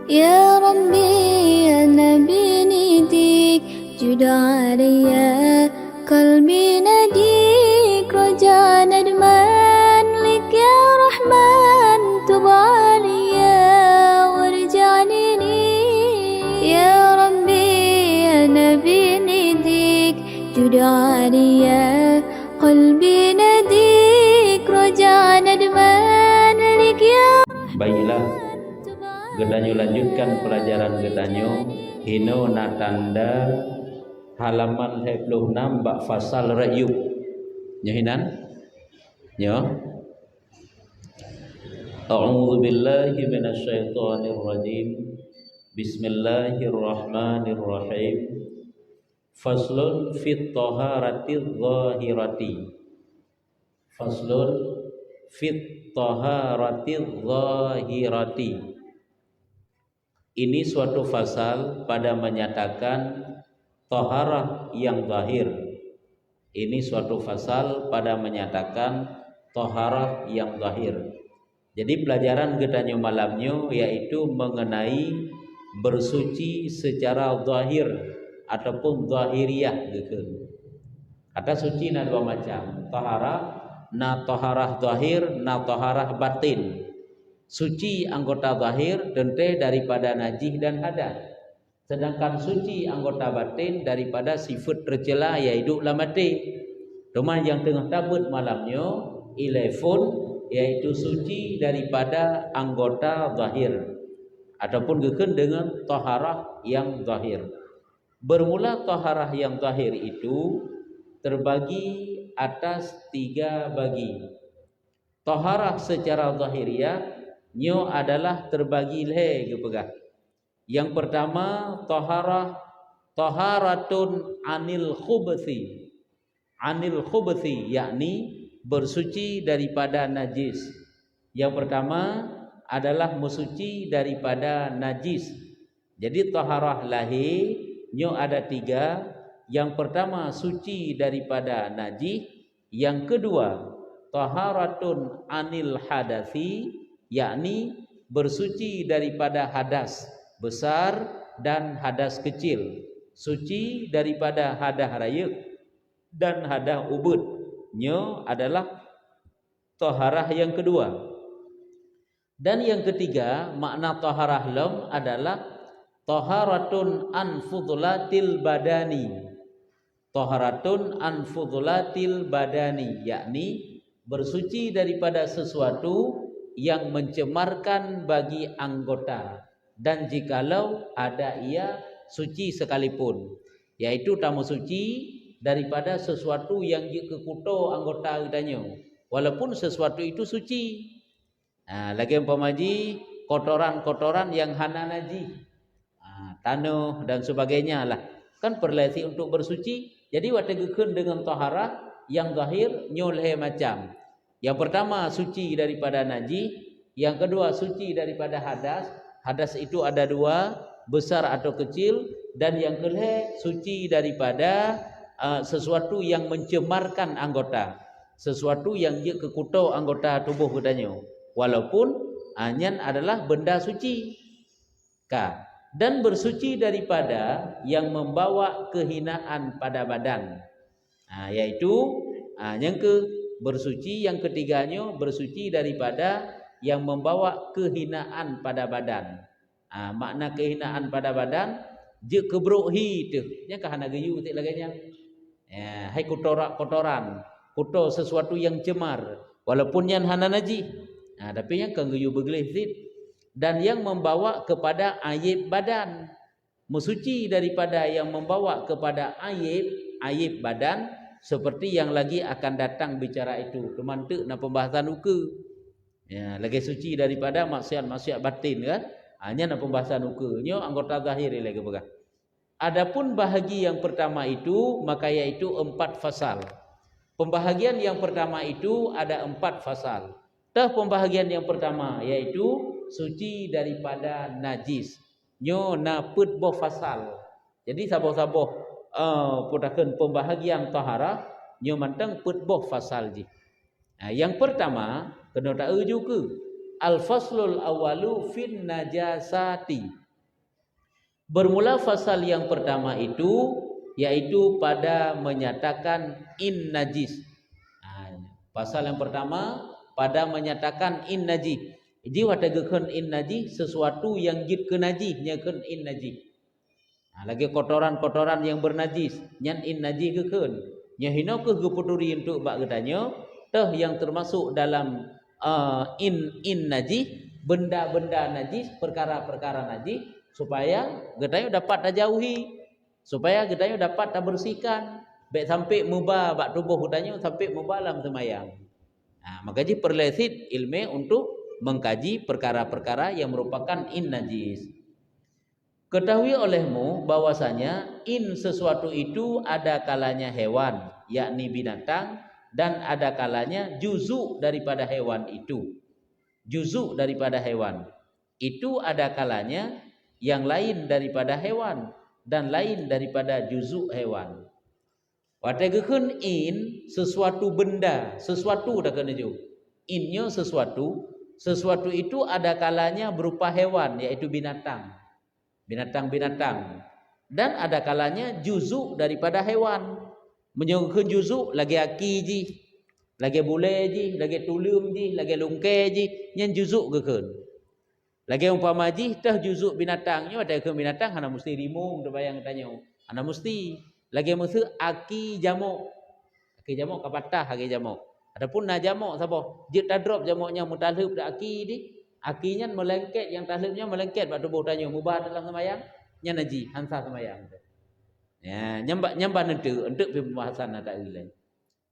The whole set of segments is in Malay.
يا ربي يا نبي نديك جد عليا قلبي ناديك رجاء ندمان لك يا رحمن تب عليا وارجعني ليك يا ربي يا نبي نديك جد عليا قلبي ناديك رجاء ندمان لك يا Baiklah, gedanyo lanjutkan pelajaran gedanyo hino na tanda halaman 26 bak fasal rayub nyohinan nyo A'udzu billahi minasyaitonir rajim Bismillahirrahmanirrahim Faslun fit taharatiz zahirati Faslun fit taharatiz zahirati. Ini suatu fasal pada menyatakan taharah yang zahir. Ini suatu fasal pada menyatakan taharah yang zahir. Jadi pelajaran gedanyo malamnya yaitu mengenai bersuci secara zahir ataupun zahiriyah gitu. Kata suci na dua macam, taharah na taharah zahir, na taharah batin. Suci anggota zahir tentu daripada najis dan hadas. Sedangkan suci anggota batin daripada sifat tercela yaitu lamati. Cuma yang tengah tabut malamnya 11 yaitu suci daripada anggota zahir ataupun geken dengan taharah yang zahir. Bermula taharah yang zahir itu terbagi atas 3 bagi. Taharah secara zahiriyah nyo adalah terbagi le gepegah. Yang pertama taharatun anil khubuthi. Anil khubuthi yakni bersuci daripada najis. Yang pertama adalah mensuci daripada najis. Jadi taharah lahir nyo ada 3. Yang pertama suci daripada najis, yang kedua taharatun anil hadasi yakni bersuci daripada hadas besar dan hadas kecil, suci daripada hadas raya dan hadas ubud. Nyo adalah taharah yang kedua. Dan yang ketiga makna taharah lam adalah taharatun an fudulatil badani. Taharatun an fudulatil badani yakni bersuci daripada sesuatu yang mencemarkan bagi anggota dan jikalau ada ia suci sekalipun, yaitu tamu suci daripada sesuatu yang kekuto anggota kitanya walaupun sesuatu itu suci. Lagi umpamaji kotoran-kotoran yang hana najis, tanah dan sebagainya lah kan perlesi untuk bersuci. Jadi wategekeun dengan taharah yang zahir nyoleh macam. Yang pertama suci daripada najis, yang kedua suci daripada hadas. Hadas itu ada 2, besar atau kecil, dan yang kelih suci daripada sesuatu yang mencemarkan anggota, sesuatu yang dia kekuto anggota tubuh katanya. Walaupun anyan adalah benda suci. Dan bersuci daripada yang membawa kehinaan pada badan. Yaitu yang bersuci yang ketiganya bersuci daripada yang membawa kehinaan pada badan. Makna kehinaan pada badan je kebrohi tu. Nya kahana geyu tik laganya. Hai kotoran, kotor sesuatu yang cemar walaupun yang hana najis. Tapi yang kang geyu begelih sit. Dan yang membawa kepada aib badan, mensuci daripada yang membawa kepada aib badan, seperti yang lagi akan datang bicara itu. Temantuk na pembahasan uka. Lagi suci daripada maksiat-maksiat batin kan? Hanya na pembahasan uka. Nyo anggota zahir lagi begah. Adapun bahagi yang pertama itu maka yaitu 4 fasal. Pembahagian yang pertama itu ada 4 fasal. Pembahagian yang pertama yaitu suci daripada najis. Nyo na put boh fasal. Jadi saboh-saboh putakeun pembahagian taharah nyo mantang put boh fasal ji. Yang pertama kena tak juga Al-faslul awalu fin najasati. Bermula fasal yang pertama itu yaitu pada menyatakan in najis. Pasal yang pertama pada menyatakan in najis. Jadi watageun in najis sesuatu yang jid ke najis nyakeun in najis. Lagi kotoran-kotoran yang bernajis nyan in najis gekeun. Nya hina ke geputuri untuk bak getanya teh yang termasuk dalam in najis, benda-benda najis, perkara-perkara najis, supaya getanya dapat dijauhi, supaya getanya dapat dibersihkan, baik sampai mubah bak tubuh getanya sampai mubah dalam semayang. Maka ji perlesit ilmu untuk mengkaji perkara-perkara yang merupakan in najis. Ketahui olehmu bahwasanya in sesuatu itu ada kalanya hewan, yakni binatang, dan ada kalanya juzuk daripada hewan itu. Juzuk daripada hewan itu ada kalanya yang lain daripada hewan dan lain daripada juzuk hewan. Watageun in sesuatu benda, sesuatu dah kena ju. Innya sesuatu, sesuatu itu ada kalanya berupa hewan, yaitu binatang. Binatang-binatang, dan ada kalanya juzuk daripada hewan. Menyuruhkan juzuk lagi aki ji, lagi bule ji, lagi tulum ji, lagi lungke ji, nyen juzuk gekeun. Lagi umpama ji tah juzuk binatangnya ada ke binatang hana mesti rimung terbayang tanya. Hana mesti lagi mesti aki jamuk. Aki jamuk kapatah aki jamuk. Adapun na jamuk sapa? Jit drop jamuknya mutalhub dak aki di. Akinya melengket, yang tahlilnya melengket pada tubuh tanya mubah dalam semayang nya naji hansa semayang. Ya, nyambak nentu untuk pembahasan ada lain.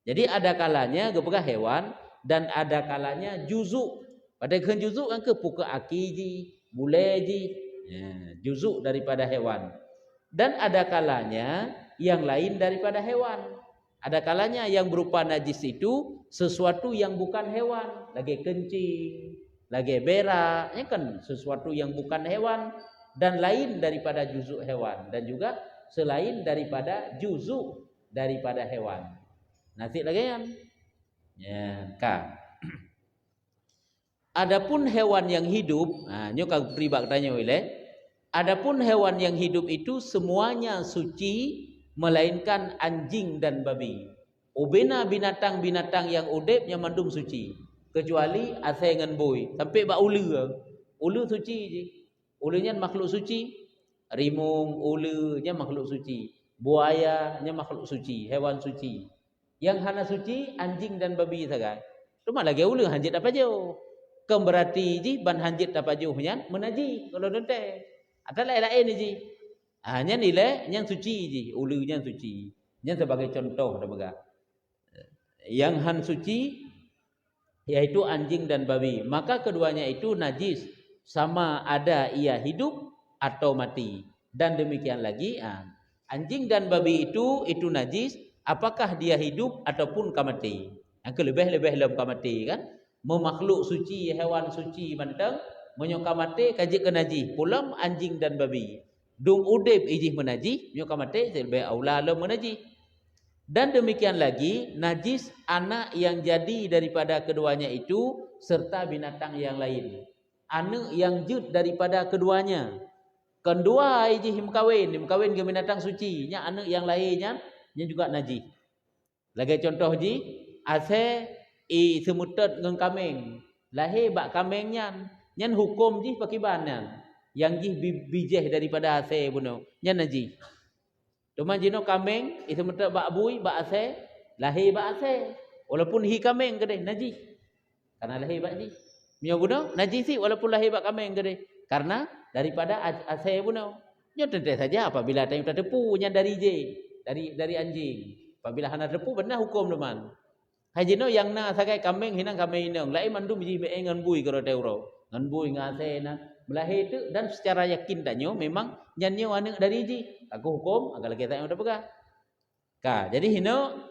Jadi ada kalanya kepada hewan dan ada kalanya juzuk. Pada keun juzuk kan ke puka aki ji, bule ji, ya, juzuk daripada hewan. Dan ada kalanya yang lain daripada hewan. Ada kalanya yang berupa najis itu sesuatu yang bukan hewan, lagi kencing, lagi berak, ini kan sesuatu yang bukan hewan dan lain daripada juzuk hewan dan juga selain daripada juzuk daripada hewan. Nanti lagi kan? Ya, ka. Adapun hewan yang hidup, nyok pribak tanya oleh. Adapun hewan yang hidup itu semuanya suci melainkan anjing dan babi. Ubena binatang-binatang yang udip yang mandum suci. Kecuali asai dengan boy sampai bak ulu suci je, ulunya makhluk suci, rimung ulunya makhluk suci, buaya nya makhluk suci, hewan suci. Yang hana suci anjing dan babi saja. Cuma lagi ulu hanjit apa jauh, berarti ji ban hanjit apa jauhnya menaji kalau dente ada lain-lain ji. Hanya nilai yang suci ji, ulunya suci. Yang sebagai contoh dah baga. Yang han suci yaitu anjing dan babi, maka keduanya itu najis sama ada ia hidup atau mati. Dan demikian lagi anjing dan babi itu najis apakah dia hidup ataupun kamati. Yang lebih dalam kamati kan, memakhluk suci hewan suci mantang menyo kamati kaji ke najis pulam anjing dan babi. Dung udip ijih menajis menyo kamati lebih aula lo menajis. Dan demikian lagi najis anak yang jadi daripada keduanya itu serta binatang yang lain. Anak yang jud daripada keduanya. Kedua ijih mkawin ke binatang suci, nya anak yang lainnya nya juga najis. Lagi contoh ji, ase semutet ngen kameng. Lahir bak kamengnya, nyan hukum ji pakibanan. Yang ji bijih daripada ase buno, nya najis. Cuma jino kameng itu mudah bak bui bak ase lahir bak ase walaupun hi kameng gede najis karena lahir bak ji mio buno najis sih walaupun lahir bak kameng gede karena daripada ase buno nyo tentu saja apabila tayung tepu nya dari dari anjing apabila hana tepu benar hukum teman hajino yang na sakai kameng hinang kameng inang lain mandu biji be ngan bui karo teuro ngan bui ngase na melahir itu dan secara yakin danyo memang nyanyo anak dari ji aku hukum agar kita yang udah pegang. Jadi hino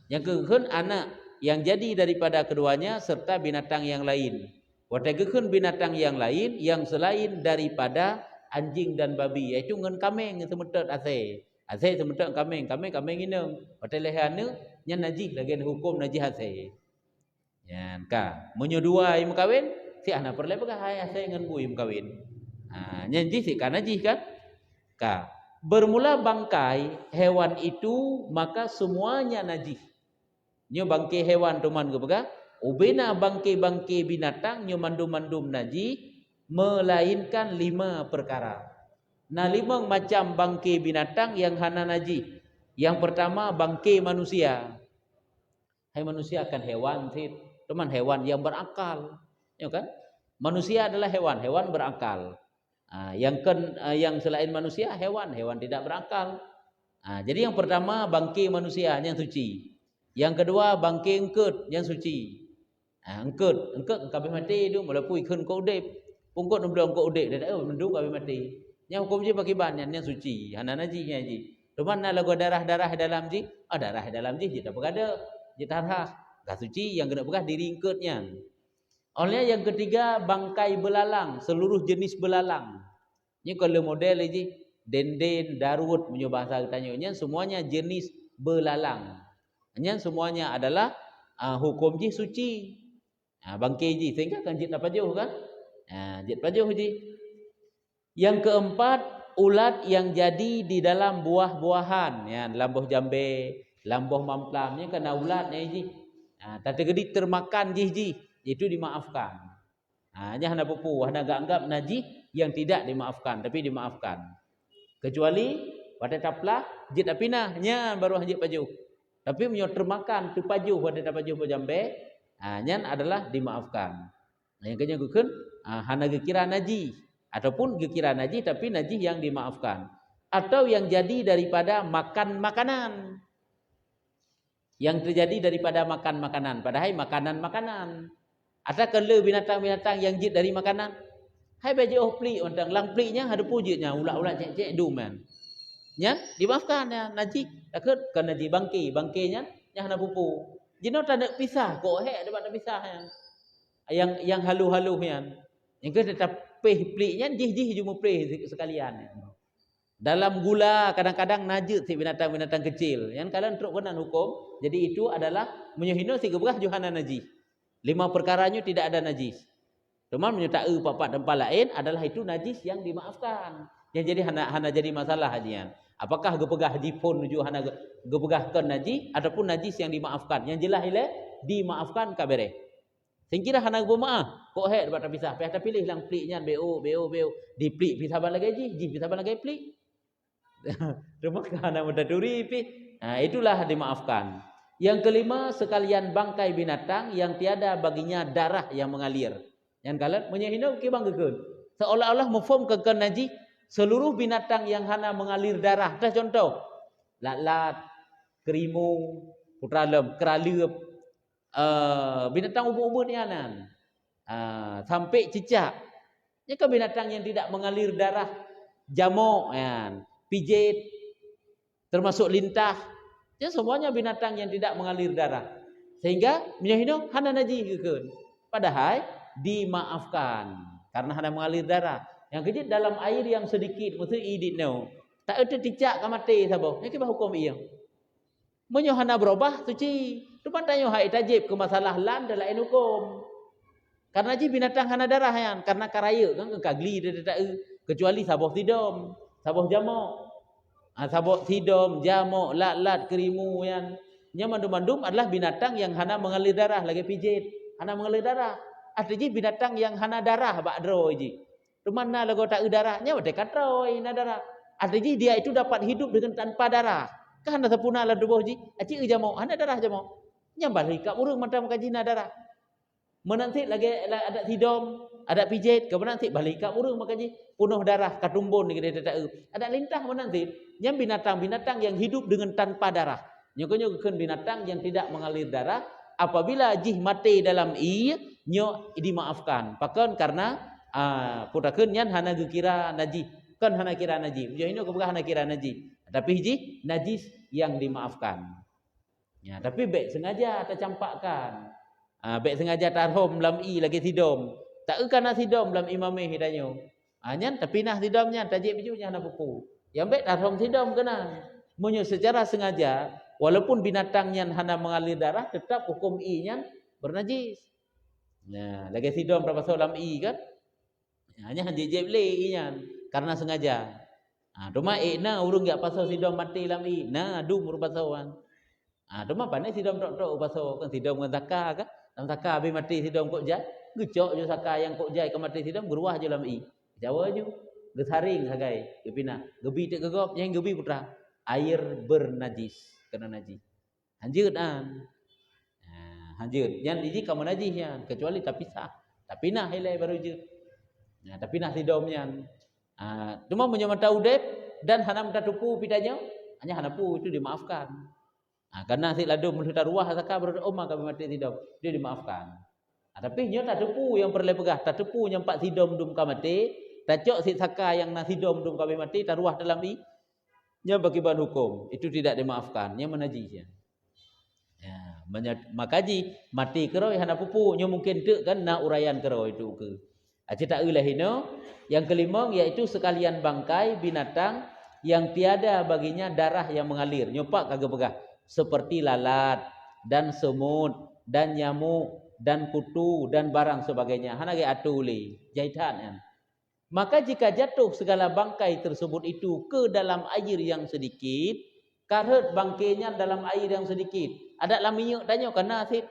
yang kekeun anak yang jadi daripada keduanya serta binatang yang lain. Watageun binatang yang lain yang selain daripada anjing dan babi yaitu ngen kameng semetot ase. Ase semetot kameng inang. Watalehana nya najis lagi hukum najis ase. Yan ka. Munyo dua yang kawin si ana perle pegah hai saya ngan buim kawin. Nyanji si kan najis kan? Bermula bangkai hewan itu maka semuanya najis. Nyo bangkai hewan tuman ke pegah, ubena bangkai-bangkai binatang nyo mandum-mandum najis melainkan 5 perkara. Nah 5 macam bangkai binatang yang hana najis. Yang pertama bangkai manusia. Hai manusia kan hewan sih, teman hewan yang berakal, ya kan? Manusia adalah hewan berakal. Yang selain manusia hewan tidak berakal. Jadi yang pertama bangkai manusia yang suci. Yang kedua bangkai engkut yang suci. Engkut kabeh mati tu mula pui keun ko udip. Pungkut belum ko udip dah mendung kabeh mati. Yang hukum je bagi ban yang suci, hana najis yang ji. Teman na lagu darah dalam ji, darah dalam ji tak berada. Ji tarah, gak suci yang kena pegah diri engkutnya. Oleh yang ketiga bangkai belalang, seluruh jenis belalang. Ini kalau model ini denden, darut punya bahasa katanya, semuanya jenis belalang. Ini semuanya adalah hukum ji suci. Bangkai ji sehingga kan jit apa jauh kan? Jit apa jauh ji. Yang keempat ulat yang jadi di dalam buah-buahan, ya, dalam buah jambe, lamboh mamplamnya kena ulat ni ji. Tata gedi termakan ji itu dimaafkan. Hanya hana pupu, hana anggap najis yang tidak dimaafkan tapi dimaafkan. Kecuali pada taplah jit apinah nya baru hajit paju. Tapi menyo termakan tu paju pada tapaju jambe, nyan adalah dimaafkan. Yang kenya gukeun hana gekira najis ataupun gekira najis tapi najis yang dimaafkan. Atau yang jadi daripada makan makanan. Yang terjadi daripada makan makanan, padahal makanan. Ada kala binatang-binatang yang jid dari makanan. Hai baju plik ontang lang pliknya ada pujitnya ulat-ulat cek-cek duman. Nya dimaafkan ya najis. Takut kan najis bangkainya yang hana pupu. Jino tak ada pisah kok dapat ada pisah yang halu-halu yang. Yang tetap pliknya jih cuma plih sekalian. Dalam gula kadang-kadang najis si binatang-binatang kecil. Yang kalian teruk benar hukum. Jadi itu adalah menyuhino si gebah johana najis. 5 perkaranya tidak ada najis. Cuma menyertai papat tempat lain adalah itu najis yang dimaafkan. Yang jadi hana jadi masalah hajian. Apakah gepegah haji pun menuju hana gepegahkan najis ataupun najis yang dimaafkan. Yang jelas ile dimaafkan kabere. Singkira hana bermaaf. Kok dapat terpisah. Pihak pilih lang pliknya bo di plik pisah ban lagi ji pisah ban lagi plik. Rumah hana mendaduri pi. Itulah dimaafkan. Yang kelima sekalian bangkai binatang yang tiada baginya darah yang mengalir. Yang kalian menyehina ke banggekeun. Seolah-olah mufhamkan najis seluruh binatang yang hana mengalir darah. Dah contoh. Lalat, kerimu, putralem, keraleup, binatang ubur-ubur ni anan. Sampai cicak. Ini kan binatang yang tidak mengalir darah. Jamuk, pijit, termasuk lintah. Ya semuanya binatang yang tidak mengalir darah. Sehingga menyehina hana najis kekeun. Padahal dimaafkan karena hana mengalir darah. Yang kecil dalam air yang sedikit mesti idit no. Tak ada ticak ka mati sabo. Ini kibah hukum iya. Menyo hana berubah suci. Tu pantanyo hai tajib ke masalah lan dalam hukum. Karena ji binatang hana darah yan, karena karaya kan kagli dia kecuali saboh tidom, saboh jamuk. Sabuk sidom, jamuk, lat-lat, kerimu yang mandum-mandum adalah binatang yang hana mengalir darah lagi pijit, hana mengalir darah. Artinya binatang yang hana darah bak dro ji. Mana lagu tak darahnya wate katroi na darah. Artinya dia itu dapat hidup dengan tanpa darah. Kan hana sepuna la duboh ji. Aci jamuk, hana darah jamuk. Nyambal hikap urang macam kaji na darah. Menanti lagi ada sidom, ada pijit, kemudian nanti balik kat urang makaji penuh darah katumbun ni kita tak ada lintah menanti. Yang binatang-binatang yang hidup dengan tanpa darah. Nyoko-nyoko binatang yang tidak mengalir darah apabila jih mati dalam nyo dimaafkan. Pakan karena putakeun nyan hana gekira najis. Kan hana kira najis. Yo ini kebuka hana kira najis. Tapi jih najis yang dimaafkan. Ya, tapi baik sengaja tercampakkan. Baik sengaja tarhom dalam lagi sidom. Tak kena sidom dalam imameh hidanyo. Nyan tapi nah sidomnya tajib bijunya hana pupu. Yang baik tarhom sidom kena. Munyo secara sengaja walaupun binatang yang hana mengalir darah tetap hukum nyan bernajis. Nah, lagi sidom berapa solam i kan? Hanya jejeb le inya karena sengaja. Cuma na urung gak pasal sidom mati lam i. Nah, dum ur pasawan. Cuma pandai sidom tok pasal kan sidom dengan zakar kan? Dalam zakar habis mati sidom kok jai. Gecok je zakar yang kok jai ke mati sidom geruah je lam i. Jawa je. Gesaring sagai, gepina. Gebi tak gegop, yang gebi putra. Air bernajis, kena najis. Hanjut an. Hanjut. Yang ini kamu najisnya kecuali tak pisah. Tapi nah hilai baru je. Tapi nah sidomnya. Cuma menyamata udep dan hanam tatupu pitanya, hanya hanapu itu dimaafkan. Karena si ladu menhuta ruah saka berdoa kami mati sidom, dia dimaafkan. Tapi nyo tatupu yang perlu pegah, tatupu nyampak sidom dum kamati, tacok si saka yang na sidom dum kami mati taruah dalam i, nya bagi bahan hukum itu tidak dimaafkan, nya menajisnya. Ya, makaji mati keroi hana pupu nyo mungkin tu kan na urayan keroi itu ke. Cerita ulahino yang kelima yaitu sekalian bangkai binatang yang tiada baginya darah yang mengalir. Nyopak kagak begah seperti lalat dan semut dan nyamuk dan kutu dan barang sebagainya. Hana ge atuli jahitan kan. Maka jika jatuh segala bangkai tersebut itu ke dalam air yang sedikit, karut bangkainya dalam air yang sedikit. Ada lah minyak tanya kena asid.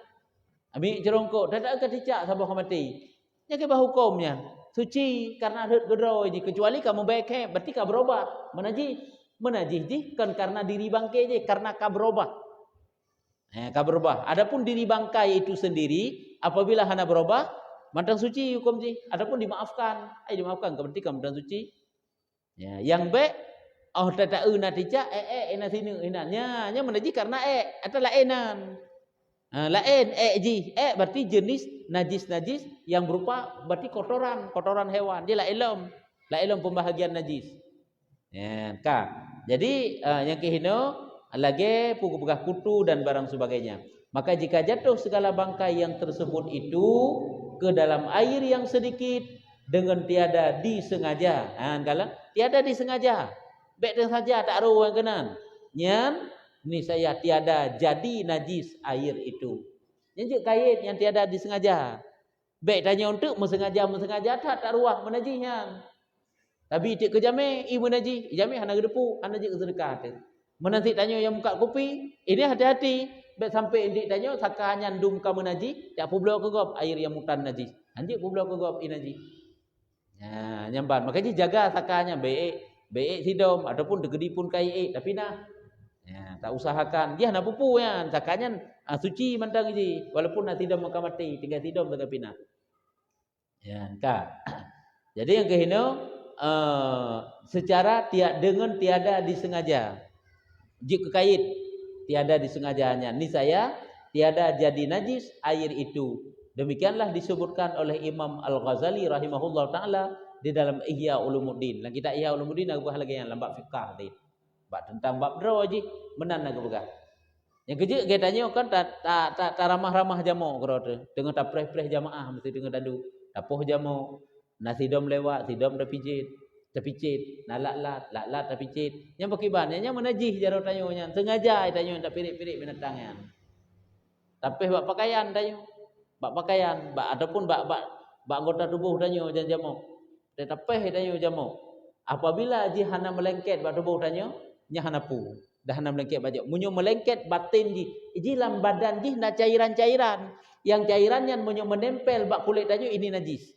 Minyak cerongkok. Tak ada keticak sabah mati. Yang kebah hukumnya. Suci karena ada gedro ini. Kecuali kamu baik berarti kau berubah. Menajis. Menajis je. Kan karena diri bangkai je. Karena kau berubah. Kau berubah. Adapun diri bangkai itu sendiri. Apabila hana berubah. Mantang suci hukum je. Adapun dimaafkan. Dimaafkan. Berarti kau mantang suci. Ya, yang baik. Oh tak tahu nak ticak ena sini enaknya nya menajis karena atau laenan. Lain ji berarti jenis najis yang berupa berarti kotoran hewan dia la ilm pembahagian najis. Ya kan. Jadi yang kehino lagi pugah kutu dan barang sebagainya. Maka jika jatuh segala bangkai yang tersebut itu ke dalam air yang sedikit dengan tiada disengaja. Kalau tiada disengaja baik saja tak ada yang kenan. Nyan ni saya tiada jadi najis air itu. Yang kait yang tiada disengaja. Baik tanya untuk mensengaja tak ruah menajisnya. Tapi itu kejame ibu najis, jame hana gedepu, hana je sedekah tu. Menanti tanya yang muka kopi, ini hati-hati. Baik sampai indik tanya sakanya ndum ka menajis, tak publo kegop air yang mutan najis. Anjik publo kegop najis. Ya, nyamban. Makanya jaga sakanya baik sidom ataupun degedi pun kai tapi nah ya, tak usahakan dia nak pupu kan sakanya suci mantang ji walaupun nak sidom maka mati tinggal sidom tak pina ya ka. Jadi yang kehino secara dengan tiada disengaja jika kait tiada disengajanya ni saya tiada jadi najis air itu. Demikianlah disebutkan oleh Imam Al-Ghazali rahimahullah taala di dalam Ihya Ulumuddin. Lah kita Ihya Ulumuddin nak buah lagi yang lambak fiqh tadi. Bab tentang bab draw je menan nak buah. Yang kejut dia tanya kan tak ramah-ramah jamu kero tu. Dengan tak preh-preh jamaah mesti dengan dadu. Tapoh jamu. Nasi dom lewat, sidom dah terpicit, lat dah picit. Yang pakiban, yang menajis jaro tanya nya. Sengaja tanya tak pirik-pirik binatangnya. Tapi bab pakaian tanya. Bab pakaian, ataupun bab anggota tubuh tanya jamu. Tetapi tanya jamu. Apabila ji hana melengket bab tubuh tanya, nya hana pu. Dah hana melengket baju. Munyo melengket batin ji dalam badan ji nak cairan-cairan. Yang cairannya munyo menempel bab kulit tanya ini najis.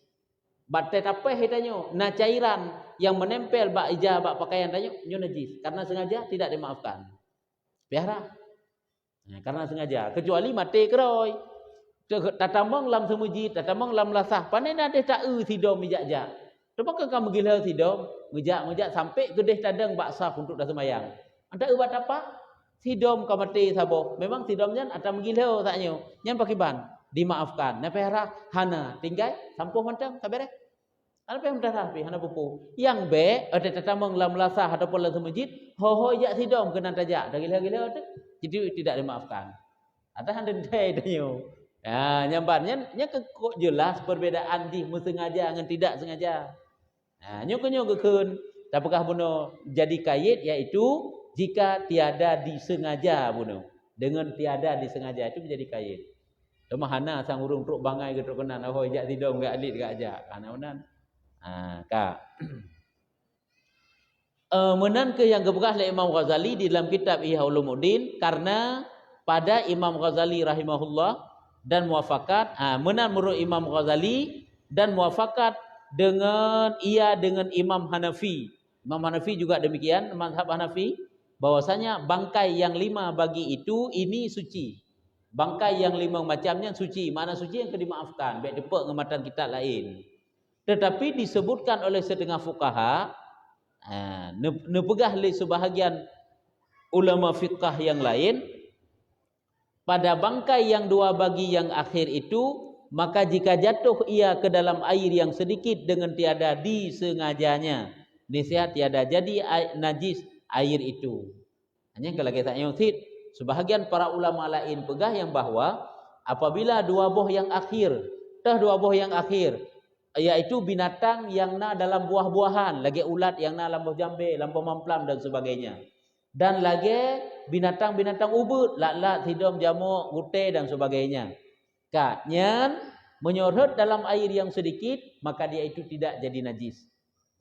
Bab tetapi tanya na cairan yang menempel bab ija bab pakaian tanya nyo najis. Karena sengaja tidak dimaafkan. Biara. Karena sengaja. Kecuali mati keroi. Tatamang lam semuji, tatamang lam lasah. Pandai nak ada tak sidom mijak-jak. Lepas kamu gila sidom, mijak sampai gedeh tadang baksaf untuk dah sembahyang. Anda ubat apa? Sidom kau mati sabo. Memang sidomnya atau menggila taknya. Yang pakiban dimaafkan. Napa hara hana tinggal sampuh mantang sabar. Apa yang darah pi hana pupu. Yang be ada tatamang lam lasah ataupun lam semujid, ho jak sidom kena tajak. Dah gila-gila tu. Jadi tidak dimaafkan. Ada handa dai tanya. Ya, nyambannya kok jelas perbedaan di sengaja dengan tidak sengaja. Nah, nyo keun apakah buno jadi kait yaitu jika tiada disengaja buno. Dengan tiada disengaja itu menjadi kait. Lemah hana sang urung truk bangai ke truk kenan ahoy jak tidom gak alit gak ajak. Kana menan. Ka. Menan ke yang gebegah oleh Imam Ghazali di dalam kitab Ihya Ulumuddin karena pada Imam Ghazali rahimahullah dan muafakat menan menurut Imam Ghazali dan muafakat dengan Imam Hanafi. Imam Hanafi juga demikian, mazhab Hanafi bahwasanya bangkai yang 5 bagi itu ini suci. Bangkai yang 5 macamnya suci. Mana suci yang dimaafkan, baik depak ngematan kitab lain. Tetapi disebutkan oleh setengah fuqaha nepegah oleh sebahagian ulama fiqh yang lain pada bangkai yang 2 bagi yang akhir itu, maka jika jatuh ia ke dalam air yang sedikit dengan tiada disengajanya, niscaya tiada jadi najis air itu. Hanya kalau kita nyutit, sebahagian para ulama lain pegah yang bahwa apabila 2 buah yang akhir, 2 buah yang akhir, iaitu binatang yang na dalam buah-buahan, lagi ulat yang na dalam buah jambe, lampau mamplam dan sebagainya. Dan lagi binatang-binatang ubud, lat-lat, sidom, jamuk, gute dan sebagainya. Katnya menyorot dalam air yang sedikit, maka dia itu tidak jadi najis.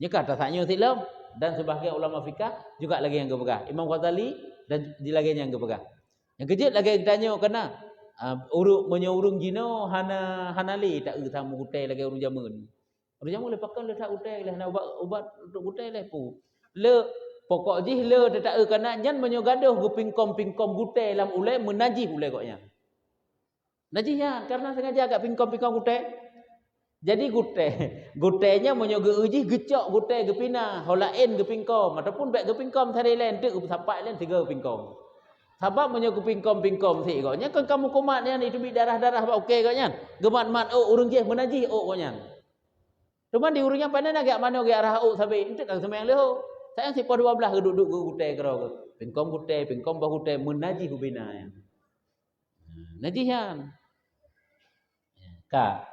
Ya kata taknya silam dan sebahagian ulama fikah juga lagi yang gebegah. Imam Ghazali dan di lagi yang gebegah. Yang kejut lagi yang tanya kena uruk menyorong jino hanali tak tamu gute lagi urung jamun. Urung jamun le pakai le tak gute le nak ubat untuk gute le pu. Le pokok jih le tak kena nyan menyogadoh gupingkom-pingkom gute dalam ulai menajih ulai koknya. Najihnya karena sengaja agak pingkom-pingkom gute. Jadi gutenya menyoga ujih gecok gute gepina, holain gepingkom ataupun baik gepingkom tari lain tu sapai lain 3 pingkom. Sebab menyoga pingkom-pingkom si koknya kan kamu kumat ni itu bi darah-darah ba okey koknya. Gemat-mat urung jeh menajih koknya. Cuma di urungnya pandai nak agak mana agak arah sampai itu kan sembahyang leho. Saya si 12 duduk gute kero. Pingkom gute, pingkom bah gute menajih gubina ya. Najihan. Ka.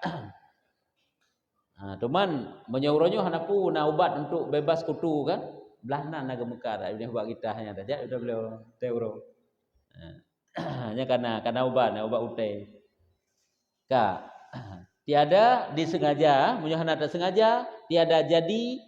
Cuman menyuruhnya hanapu na ubat untuk bebas kutu kan. Belahnan naga mekar ini buat kita hanya saja sudah beliau teuro. Hanya karena ubat utai. Ka. Tiada disengaja, munyahana tak sengaja, tiada jadi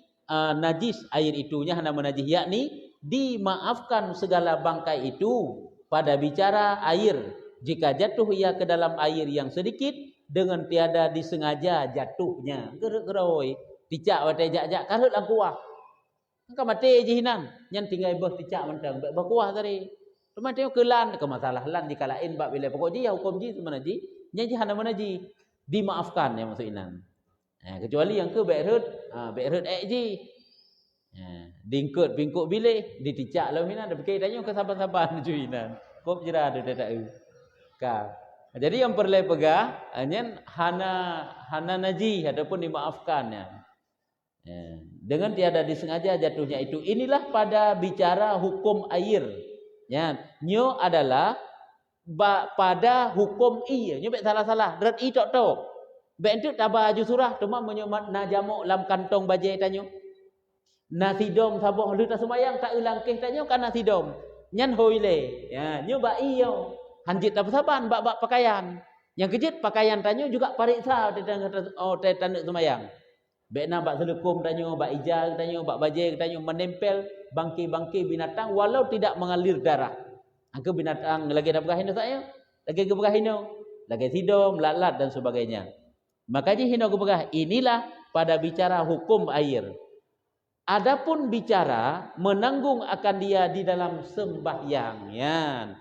najis air itunya hana menajis, yakni dimaafkan segala bangkai itu pada bicara air jika jatuh ia ke dalam air yang sedikit dengan tiada disengaja jatuhnya. Geroi ticak watai jak-jak karut lang kuah. Engkau mati je hinan, nyan tinggal beh ticak mentang, beh kuah tadi. Cuma tengok kelan ke masalah lan dikalain bab bila pokok ji hukum ji semenaji, nyan ji hana menaji dimaafkan yang maksud inan. Kecuali yang ke bekrut ji. Dingkut bingkut bilih diticak lah minan dah fikir tanya ke sabar-sabar juinan. Kop jera ada tak ka. Jadi yang perlu pegah nyan hana naji ataupun dimaafkan ya. Dengan tiada disengaja jatuhnya itu. Inilah pada bicara hukum air. Ya, nyo adalah pada hukum i. Nyo bet salah-salah. Drat i tok-tok. Bet entuk tabah aju surah cuma menyomat na jamuk lam kantong bajai tanyo. Nasi dom saboh lu tak semayang tak ulangkeh tanyo kan nasi dom. Nyan hoile. Ya, nyo ba i yo. Hanjit tak saban bak pakaian. Yang kejut pakaian tanyo juga pariksa tanda semayang. Bet na bak selekum tanyo, bak ijal tanyo, bak bajai tanyo menempel bangkai-bangkai binatang walau tidak mengalir darah. Angka binatang lagi dah berahino saya, lagi ke berahino, lagi sidom, lat-lat dan sebagainya. Makanya hino ke berah inilah pada bicara hukum air. Adapun bicara menanggung akan dia di dalam sembahyang. Ya.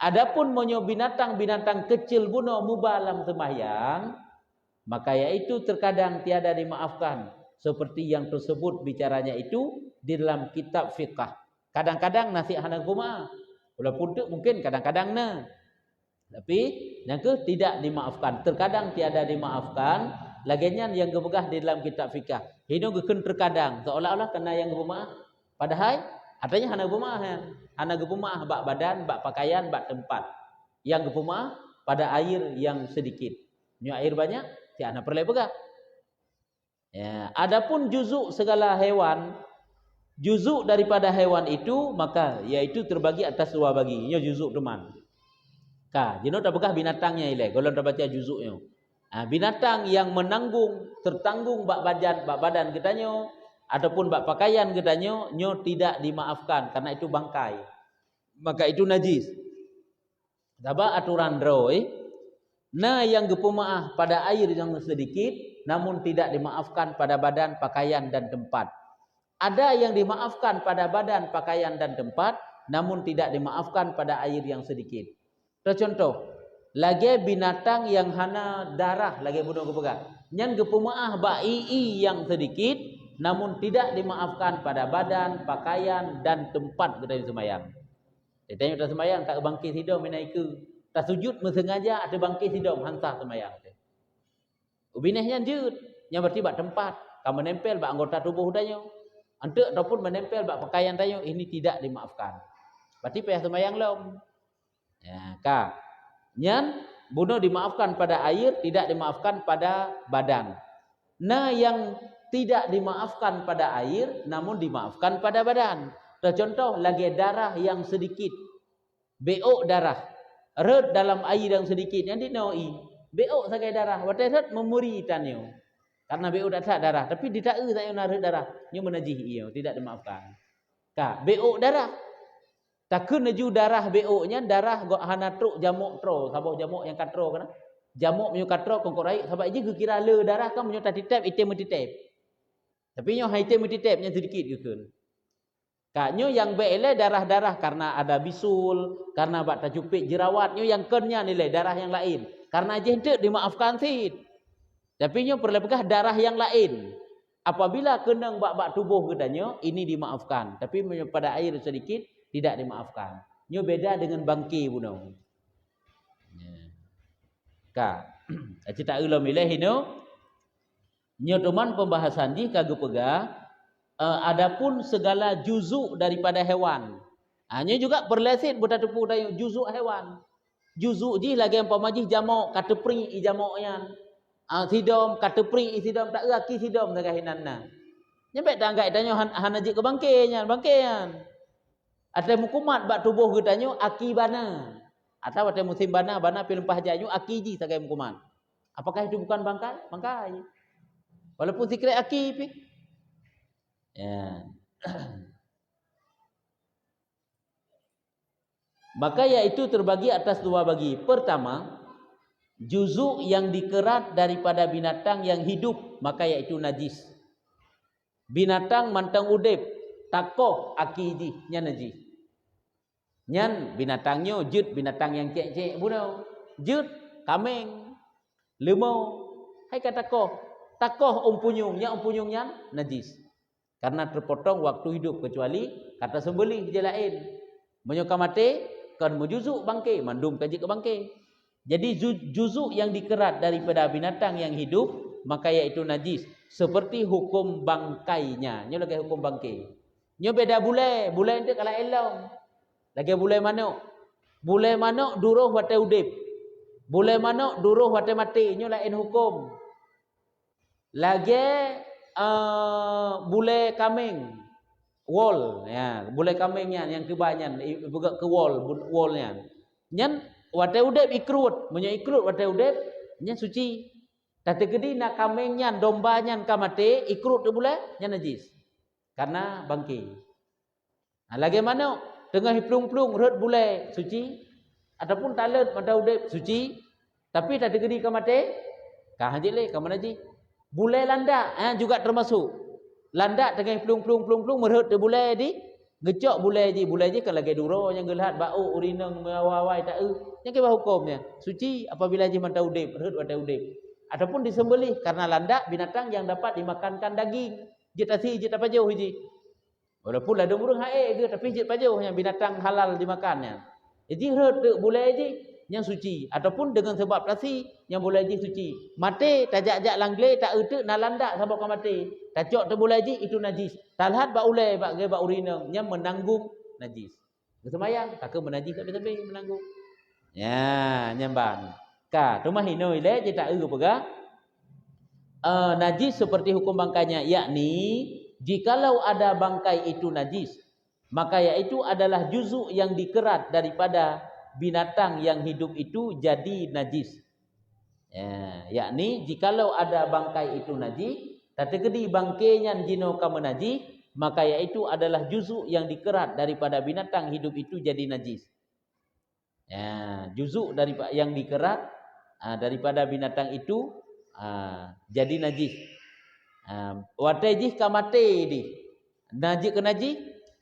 Adapun monyo binatang-binatang kecil bunuh mubalam sembahyang, maka yaitu terkadang tiada dimaafkan. Seperti yang tersebut bicaranya itu di dalam kitab fiqh. Kadang-kadang nasi hana guma. Walaupun tu mungkin kadang-kadang na. Tapi yang ke tidak dimaafkan. Terkadang tiada dimaafkan. Laginya yang gebegah di dalam kitab fiqh. Hino geken terkadang seolah-olah kena yang guma. Padahal artinya hana guma. Hana guma bak badan, bak pakaian, bak tempat. Yang guma pada air yang sedikit. Nyo air banyak, tiada perlu pegah. Ya, adapun juzuk segala hewan, juzuk daripada hewan itu maka yaitu terbagi atas 2 bagi. Nya juzuk teman. Ka, jenuh tak bekah binatangnya ile, golon tak baca juzuknya. Binatang yang tertanggung bak badan kitanya ataupun bak pakaian kitanya, nyo tidak dimaafkan karena itu bangkai. Maka itu najis. Dabak aturan droi. Nah yang gepemaah pada air yang sedikit, namun tidak dimaafkan pada badan, pakaian dan tempat. Ada yang dimaafkan pada badan, pakaian dan tempat, namun tidak dimaafkan pada air yang sedikit. Contoh, lagi binatang yang hana darah lagi bunuh kepegang. Yang gepemaah ba'i yang sedikit, namun tidak dimaafkan pada badan, pakaian dan tempat kita semayang. Dia tanya kita semayang tak bangkit hidup menaiki. Tak sujud sengaja ada bangkit hidup hansah semayang. Ubinahnya jut, yang berarti bak tempat, kamu menempel bak anggota tubuh tanya. Antuk ataupun menempel bak pakaian tanya, ini tidak dimaafkan. Berarti payah semayang lom. Ya, ka. Nyan bunuh dimaafkan pada air, tidak dimaafkan pada badan. Nah yang tidak dimaafkan pada air, namun dimaafkan pada badan. Contoh lagi darah yang sedikit, beok darah. Red dalam air yang sedikit yang dinoi beok sagai darah watai red memuri tanyo karena beok tak darah tapi ditak saya nak red darah nyo menajih iyo tidak dimaafkan ka beok darah takun naju darah beoknya darah go hana truk jamuk tro sabah jamuk yang katro kana jamuk menyo katro kongkor air sebab je kira le darah kan menyo tatitep item titep tapi nyo haitem titepnya sedikit gitu. Kaknyo yang beile darah-darah karena ada bisul, karena bak terjupit jerawatnyo yang kennya nilai darah yang lain. Karena je hendak dimaafkan sid. Tapi nyo perlebih darah yang lain. Apabila kenang bak tubuh katanya ini dimaafkan, tapi pada air sedikit tidak dimaafkan. Nyo beda dengan bangki buno. Ka, cerita ulam milih ino. Nyo teman pembahasan di kagak pegah. Adapun segala juzuk daripada hewan. Hanya juga berlesit bertatupu dari juzuk hewan. Juzuk ji lagi yang pamajih jamuk katepri i jamuknya. Sidom katepri i sidom tak aki sidom tak hinanna. Nyampe tangga itanyo hanaji ke bangkainya. Ada mukumat bak tubuh kitanyo aki bana. Atau ada musim bana pilempah janyo aki ji sagai mukumat. Apakah itu bukan bangkai? Bangkai. Walaupun sikret aki pi. Ya. Maka yaitu terbagi atas dua bagi. Pertama, juzuk yang dikerat daripada binatang yang hidup, maka yaitu najis. Binatang mantang udip, takoh akiji nya najis. Nyan binatangnya jut binatang yang cek-cek bunuh. Jut kameng, lemau, hai kata takoh umpunyungnya najis. Karena terpotong waktu hidup kecuali kata sembelih je lain. Menyoka mati kan menjuzuk bangkai, mandum kaji ke bangkai. Jadi juzuk yang dikerat daripada binatang yang hidup maka yaitu najis seperti hukum bangkainya. Nyo lagi hukum bangkai. Nyo beda bule itu kalau elong. Lagi bule manuk. Bule manuk duruh wate udip. Bule manuk duruh wate mati. Nyo lain hukum. Lagi bule kameng wall ya bule kamengnya yang kebanyan ke wallnya nyan wate udep ikrut menyo ikrut wate udep nyan suci tapi gedi nak kamengnya dombanya kamate ikrut tu bule nyan najis karena bangki. Lagi mana tengah plung-plung red bule suci ataupun talet pada udep suci tapi tak gedi kamate kah hajile kamana ji. Bulai landak juga termasuk. Landak tengah plung merhut de bulai di gecok bulai ji kalau lagi duro yang gelhat bau urineng mawawai tak yang ke hukumnya suci apabila ji mantau udip merhut wata udip ataupun disembelih karena landak binatang yang dapat dimakankan daging jitasi jita pajauh ji walaupun ada burung hae ke tapi jit pajauh yang binatang halal dimakannya jadi merhut de bulai ji yang suci ataupun dengan sebab plasi yang boleh haji suci mati tajak-jak langle tak utek na landak sampai kau mati tajak tu boleh haji itu najis talhat ba ulai ba ge ba urineng yang menanggung najis semayang tak ke menajis tak tepi menanggung ya nyamban ka rumah hino ile je tak pega najis seperti hukum bangkainya yakni jikalau ada bangkai itu najis maka yaitu adalah juzuk yang dikerat daripada binatang yang hidup itu jadi najis. Ya, yakni jikalau ada bangkai itu najis, tategedi bangkainya jino kama najis, maka yaitu adalah juzuk yang dikerat daripada binatang hidup itu jadi najis. Ya, juzuk dari yang dikerat daripada binatang itu jadi najis. Watejih kamate di najis ke najis,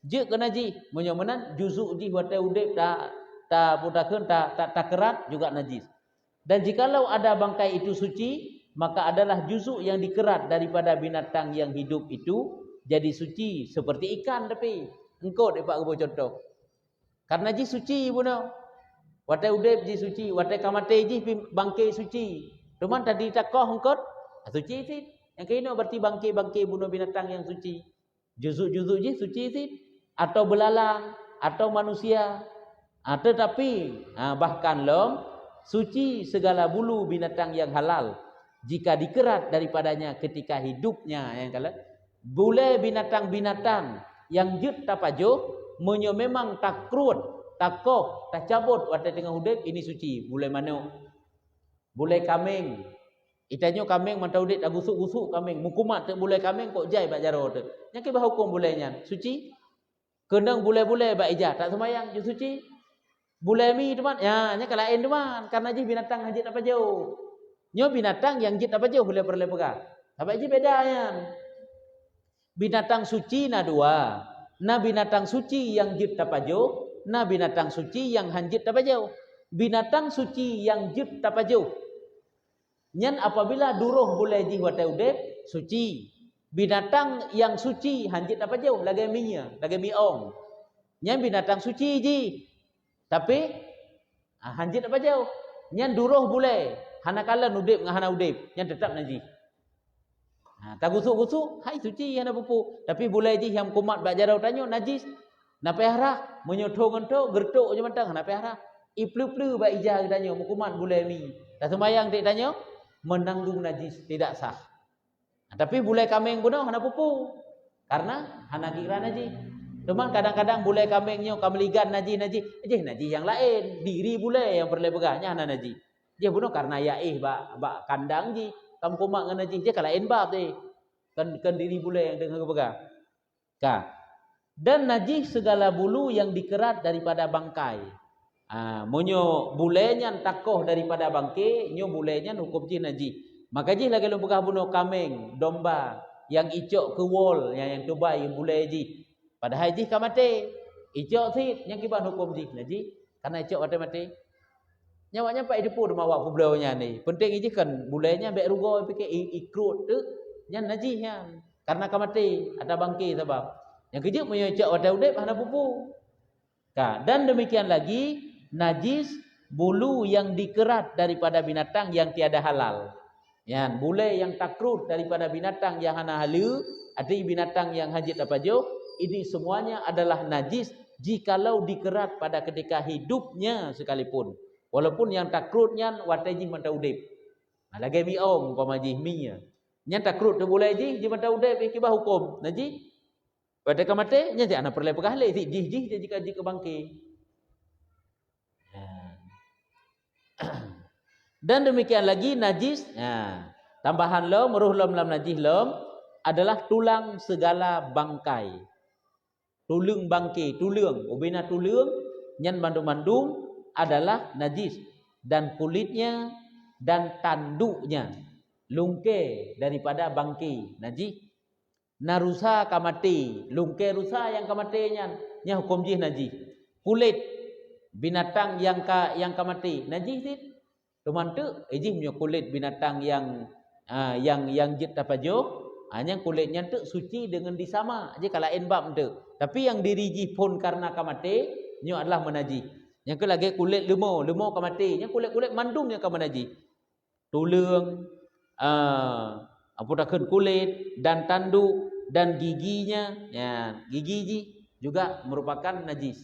je ke najis. Menyomenan juzuk di wate udip ta putakeun ta kerat juga najis. Dan jikalau ada bangkai itu suci, maka adalah juzuk yang dikerat daripada binatang yang hidup itu jadi suci, seperti ikan tapi engkau dapat aku contoh. Karena ji suci puno. Watai udep ji suci, watai kamate ji bangkai suci. Cuman tadi takoh engkau suci sih. Yang kini berarti bangkai bunuh binatang yang suci. Juzuk-juzuk ji suci sih, atau belalang, atau manusia. Tetapi bahkan lom suci segala bulu binatang yang halal jika dikerat daripadanya ketika hidupnya. Yang kala boleh binatang-binatang yang jut tapajo menyo memang takrut takoh tak cabut waktu tengah hidup ini suci. Boleh mana? Boleh kambing. Itanyo kambing mantau dik tak gusuk-gusuk kambing. Mukumat tak boleh kambing kok jai bak jaro tu. Yang ke hukum bolehnya suci. Kendang boleh-boleh bak ijah tak semayang je suci. Boleh mi teman. Ya, nya kalain teman karena je binatang hajit apa jauh. Nyo binatang yang jit apa jauh boleh pegang. Apa je bedanya? Binatang suci na dua. Na binatang suci yang jit apa jauh. Na binatang suci yang hanjit apa jauh. Binatang suci yang jit apa jauh. Nyan apabila duruh boleh ji watai udep suci. Binatang yang suci hanjit apa jauh lagi minya, lagi miong. Nyan binatang suci ji. Tapi hanjit apa jauh. Nyan duruh boleh. Hana kala udep dengan hana udep, nyan tetap najis. Tak gusuk-gusuk, hai suci hana pupu. Tapi boleh ji yang kumat bak jarau tanyo najis. Napa harah menyotong ento gertuk je mantang napa harah. Iplu-plu bak ijah tanyo mukumat boleh mi. Tak sembayang dik tanyo menanggung najis tidak sah. Tapi boleh kambing pun hana pupu. Karena hana kira najis. Cuman kadang-kadang boleh kambingnya kameligan najis najis yang lain. Diri boleh yang perlu pegahnya hana najis. Dia bunuh karena yaih bak kandang ji. Kamu kumak dengan najis dia kalau lain bab tu. Kan diri boleh yang dengan pegang. Dan najis segala bulu yang dikerat daripada bangkai. Monyo bulenya takoh daripada bangkai, nyo bulenya hukum ji najis. Maka ji lagi lu pegah bunuh kambing, domba yang icok ke wall yang tubai yang bulai ji. Padahal ji kamate. Icok sit yang kiban hukum ji najis karena icok mati-mati. Nyawanya pak depu rumah wak publaunya ni. Penting ji kan bulainya bek rugo pikir ikrut tu nya najis yang karena kamate ada bangkai sebab. Yang kejap menyocok wadah udep hana pupu. Dan demikian lagi najis bulu yang dikerat daripada binatang yang tiada halal. Yang bule yang takrut daripada binatang yang hana halu, ada binatang yang hajit apa jauh, ini semuanya adalah najis jikalau dikerat pada ketika hidupnya sekalipun. Walaupun yang takrutnya wataji mata udep. Lagi miong pamajih minya. Yang takrut tu boleh ji mata udep ikibah hukum najis. Pada kamate nya jangan perlu pegah le jih jika bangkai. Dan demikian lagi najis. Tambahan lom ruh lom lam najis lom adalah tulang segala bangkai. Tulung bangkai, tulung, ubina tulung nyan mandum-mandum adalah najis dan kulitnya dan tanduknya lungke daripada bangkai najis. Narusa kamati, lungke rusa yang kamatinya nya hukum jih najis. Kulit binatang yang kamati najis it. Cuman tu ejih punya kulit binatang yang jit apa jo, hanya kulitnya tu suci dengan disama aja kalau enbab tu. Tapi yang diriji pun karena kamati nyo adalah menajis. Yang ke lagi kulit lemau kamati, nya kulit mandumnya kamanajis. Tulung apa takkan kulit dan tanduk dan giginya, ya gigi juga merupakan najis.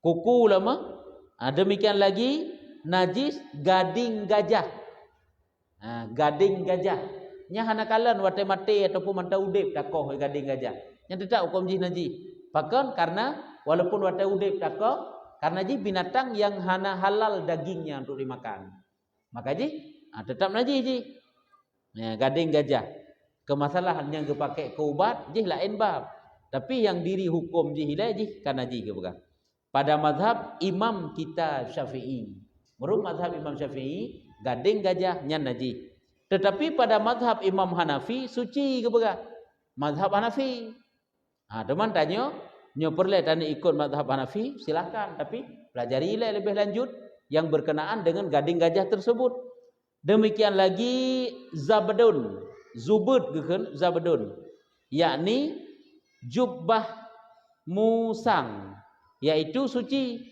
Kuku lama, demikian lagi najis gading gajah. Gading gajah, nya hana kalan wate mati ataupun mata udip takoh gading gajah. Yang tidak hukum najis. Bahkan karena walaupun wate udip takoh, Karena ji binatang yang hana halal dagingnya untuk dimakan. Maka ji tetap najis ji. Ya, gading gajah. Kemasalahan yang kepakai ke ubat ji lain bab. Tapi yang diri hukum ji hilai ji karena ji ke bukan. Pada mazhab Imam kita Syafi'i. Menurut mazhab Imam Syafi'i, gading gajah nyan najis. Tetapi pada mazhab Imam Hanafi suci ke bukan? Mazhab Hanafi. Teman tanya, nyo perlu tanya ikut mazhab Hanafi, silakan. Tapi pelajari lebih lanjut yang berkenaan dengan gading gajah tersebut. Demikian lagi zabadun, zubud geken zabadun, yakni jubbah musang, yaitu suci.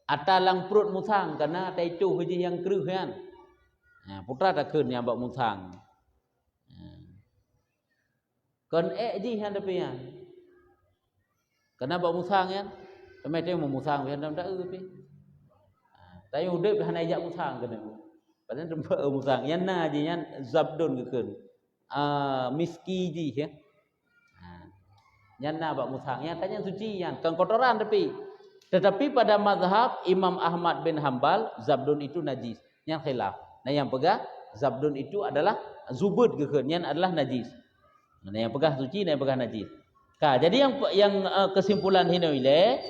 Atalang perut musang karena itu haji yang keruh kan. Putra takun yang bak musang. Kon ji hadapian. Karena bak musang kan. Temai dia mau musang kan tak pi. Tapi udah dah nak ajak musang kena. Pasal tempat musang yang na je yang zabdun keun. Miski ji ya. Yang na bak musang yang tanya suci yang kan kotoran tapi. Tetapi pada mazhab Imam Ahmad bin Hanbal zabdun itu najis. Yang khilaf. Nah yang pegah zabdun itu adalah zubud keun yang adalah najis. Nah yang pegah suci, yang pegah najis. Jadi yang kesimpulan hinaile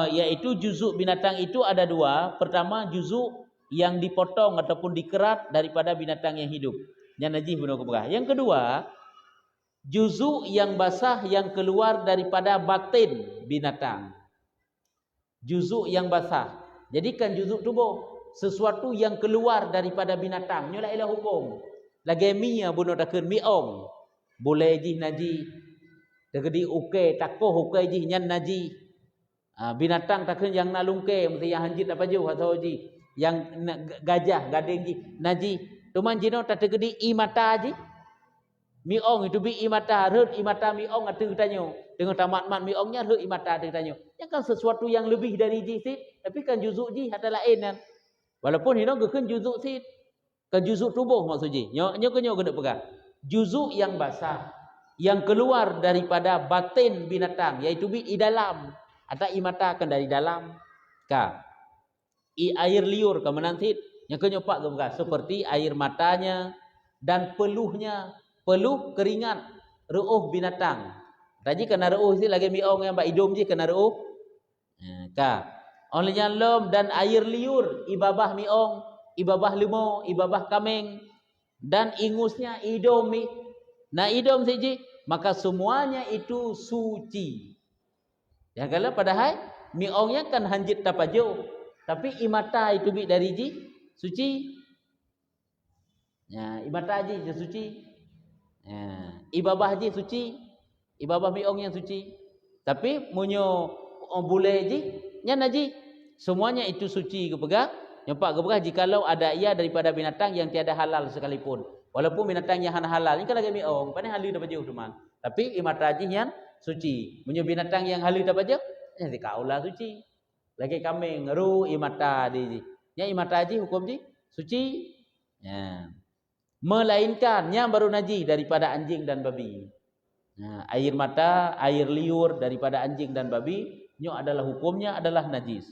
yaitu juzuk binatang itu ada dua. Pertama juzuk yang dipotong ataupun dikerat daripada binatang yang hidup. Yang najis benar kepegah. Yang kedua juzuk yang basah yang keluar daripada batin binatang. Juzuk yang basah. Jadi kan juzuk tubuh sesuatu yang keluar daripada binatang. Nyolah ilah hukum. Lagi mia bunuh takun miong. Boleh ji najis. Tegedi uke takoh uke ji nyan najis. Binatang takun yang nalungke mesti yang hanjit apa jauh atau ji. Yang gajah gading ji najis. Tuman jino tak tegedi imata ji. Miong itu bi imata rut imata miong atu tanya. Dengan tamat-mat miongnya rut imata atu tanya. Yang kan sesuatu yang lebih dari ji sit. Tapi kan juzuk ji ada lain kan. Walaupun hino gekeun juzuk sit. Kan juzuk tubuh maksud ji. Nyo kena pegang. Juzuk yang basah yang keluar daripada batin binatang yaitu di dalam atau imata kan dari dalam air liur ke menantit yang kenyopak ke bekas seperti air matanya dan peluhnya, peluh keringat reuh binatang. Tadi kena reuh si lagi miong yang bak hidung je kena reuh. Olehnya lom dan air liur ibabah miong, ibabah lemau, ibabah kameng dan ingusnya idom. Nah idom saja maka semuanya itu suci. Ya kalau padahal miongnya kan hanjit tapajo, tapi imata itu bi dari ji suci. Ya imata ji suci. Ya ibabah ji suci. Ibabah miong yang suci. Tapi munyo bule ji nya naji semuanya itu suci kepegang. Nyempak kepegang jikalau ada ia daripada binatang yang tiada halal sekalipun. Walaupun binatang yang halal, ini kan lagi miong, pandai halal dapat jauh teman. Tapi imata ji yang suci. Munyo binatang yang halal dapat jauh, nanti kaulah suci. Lagi kambing ru imata di. Nya imata ji hukum ji suci. Ya. Melainkan yang baru najis daripada anjing dan babi. Nah, air mata, air liur daripada anjing dan babi, nyo adalah hukumnya adalah najis.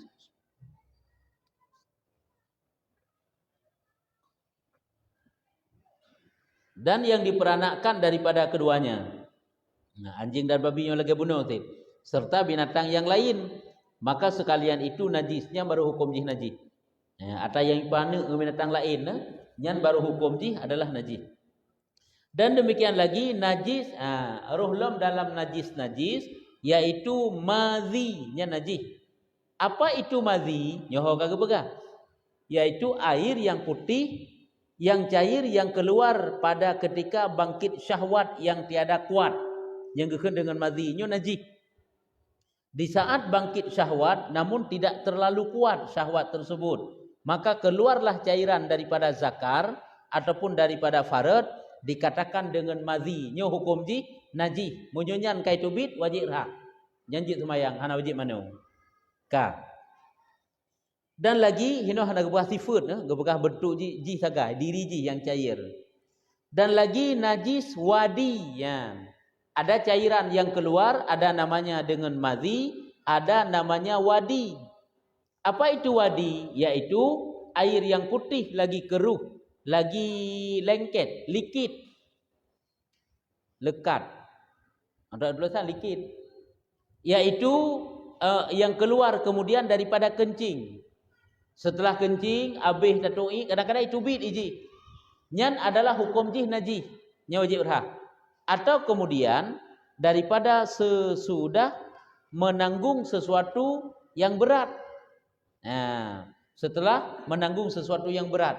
Dan yang diperanakkan daripada keduanya. Nah, anjing dan babi yang lagi bunuh tu, serta binatang yang lain, maka sekalian itu najisnya baru hukum jih najis. Atau yang pana binatang lain, yang baru hukum jih adalah najis. Dan demikian lagi najis, ruhlum dalam najis yaitu madhinya najis. Apa itu madhi? Nyoho kagak pegang. Yaitu air yang putih yang cair yang keluar pada ketika bangkit syahwat yang tiada kuat, yang gekeun dengan madhinya najis. Di saat bangkit syahwat namun tidak terlalu kuat syahwat tersebut, maka keluarlah cairan daripada zakar ataupun daripada farad, dikatakan dengan madhinya hukum ji najis. Munyonya kai tubit wajib ra. Janji semayang hana wajib mano. Dan lagi hino hana gebah sifat, gebah bentuk ji sagai diri ji yang cair. Dan lagi najis wadi, ya. Ada cairan yang keluar, ada namanya dengan madhi, ada namanya wadi. Apa itu wadi? Yaitu air yang putih lagi keruh, lagi lengket, likit, lekat. Ada tulisan likit. Yaitu yang keluar kemudian daripada kencing. Setelah kencing, habis tatui, kadang-kadang itu bid iji. Nyan adalah hukum jih najis, nya wajib berhak. Atau kemudian daripada sesudah menanggung sesuatu yang berat. Nah, setelah menanggung sesuatu yang berat,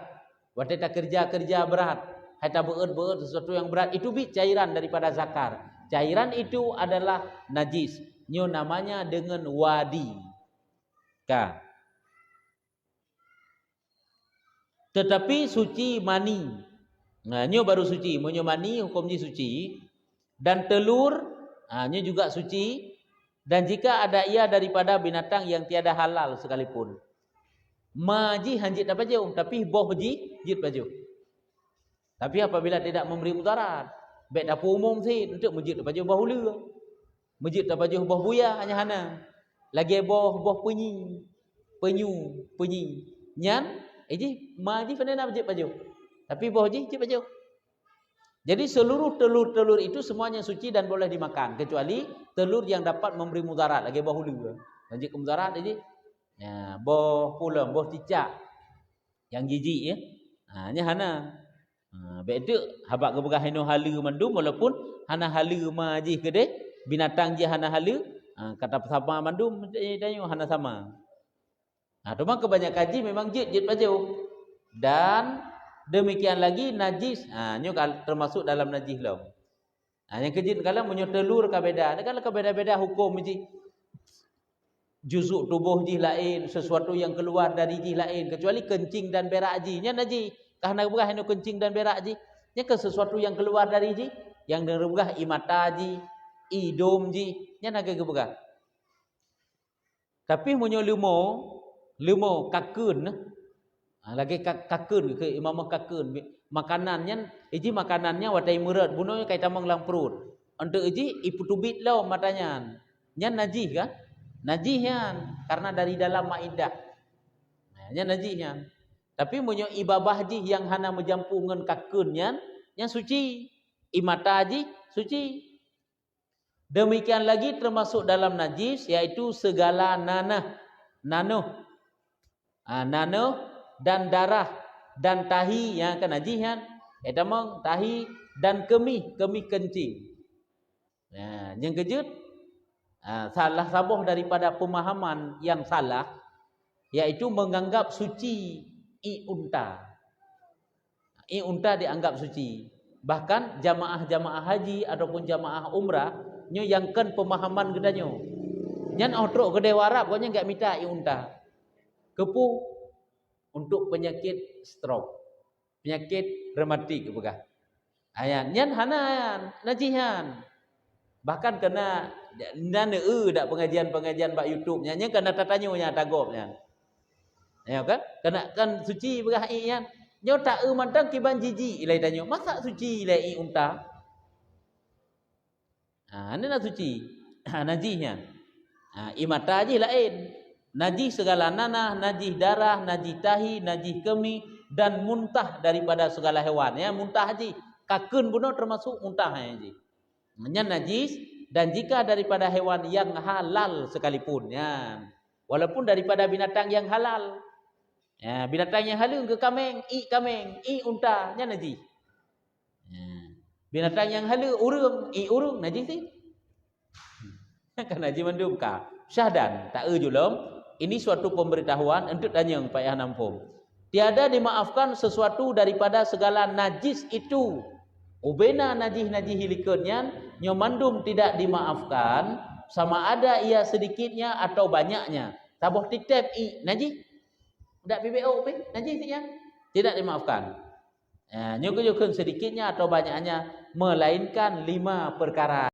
waktu tak kerja berat, atau berat sesuatu yang berat, itu bid cairan daripada zakar. Cairan itu adalah najis. Nyo namanya dengan wadi. Ka. Tetapi suci mani. Nah, nyo baru suci. Monyo mani hukumnya suci. Dan telur, nyo juga suci. Dan jika ada ia daripada binatang yang tiada halal sekalipun. Maji hanjit apa jauh, tapi boh ji jit baju. Tapi apabila tidak memberi mudarat, baik dapur umum sih untuk mujid apa jauh bahulu. Mujid apa jauh boh buya hanya hana. Lagi boh penyu. Nyan, ji maji fana nak jit baju. Tapi boh ji jit baju. Jadi seluruh telur-telur itu semuanya suci dan boleh dimakan kecuali telur yang dapat memberi mudarat lagi bahulu. Lanjut ke mudarat jadi ya, boh pulang, boh cicak yang jijik ya. Nya hana. Bedek habak ke begah hino halu mandum walaupun hana halu maji gede binatang je hana halu kata sama mandum dayu hana sama. Cuma kebanyakan kaji memang jit baju. Dan demikian lagi najis, nyo termasuk dalam najis lah. Yang kejit kalau menyo telur ka beda. Kalau ka beda-beda hukum ji. Juzuk tubuh ji lain, sesuatu yang keluar dari ji lain kecuali kencing dan berak ji. Nya najis. Karena berah eno kencing dan berak ji. Nya ke sesuatu yang keluar dari ji, yang dari berah imata ji, idom ji, nya naga ke berah. Tapi menyo lumo kakun. Lagi kakun ke imam kakun makanannya iji makanannya wadai murat bunuhnya kaita manglang perut untuk iji iputubit lau matanya nya najis kan najisnya karena dari dalam maidah nya najisnya tapi munyo ibabah ji yang hana menjampungan kakunnya yang suci imata ji suci. Demikian lagi termasuk dalam najis yaitu segala nanoh dan darah dan tahi yang akan najihan edamang tahi dan kemih kencing. Nah, yang kejut salah sabuh daripada pemahaman yang salah yaitu menganggap suci unta dianggap suci. Bahkan jamaah haji ataupun jamaah umrah nyo yangkan pemahaman gedanyo nyan otrok gede warap pokoknya enggak minta unta kepu untuk penyakit stroke, penyakit rematik begah. Ayan, nyan hanan, najihan. Bahkan kena nane dak pengajian bak YouTube nya kena tatanyonya tagopnya. Ya kan? Kena kan suci begah iyan. Nyo tak mantang kiban jiji ilai tanyo. Masa suci ilai unta? Ini nak suci. Najihnya. Imata aja lain. Najis segala nanah, najis darah, najis tahi, najis kemih dan muntah daripada segala hewan. Ya, muntah haji. Kakun pun termasuk muntah haji. Nya najis dan jika daripada hewan yang halal sekalipun ya. Walaupun daripada binatang yang halal. Ya, binatang yang halal ke kameng, i unta nya najis. Ya. Binatang yang halal urung najis sih. Kan najis mandum ka. Syahdan tak julum. Ini suatu pemberitahuan untuk tanya Pak Yah Nampung. Tiada dimaafkan sesuatu daripada segala najis itu. Ubena najis hilikutnya nyomandum tidak dimaafkan sama ada ia sedikitnya atau banyaknya. Tabuh titep najis. Dak BBO najis ya. Tidak dimaafkan. Nyukun sedikitnya atau banyaknya melainkan 5 perkara.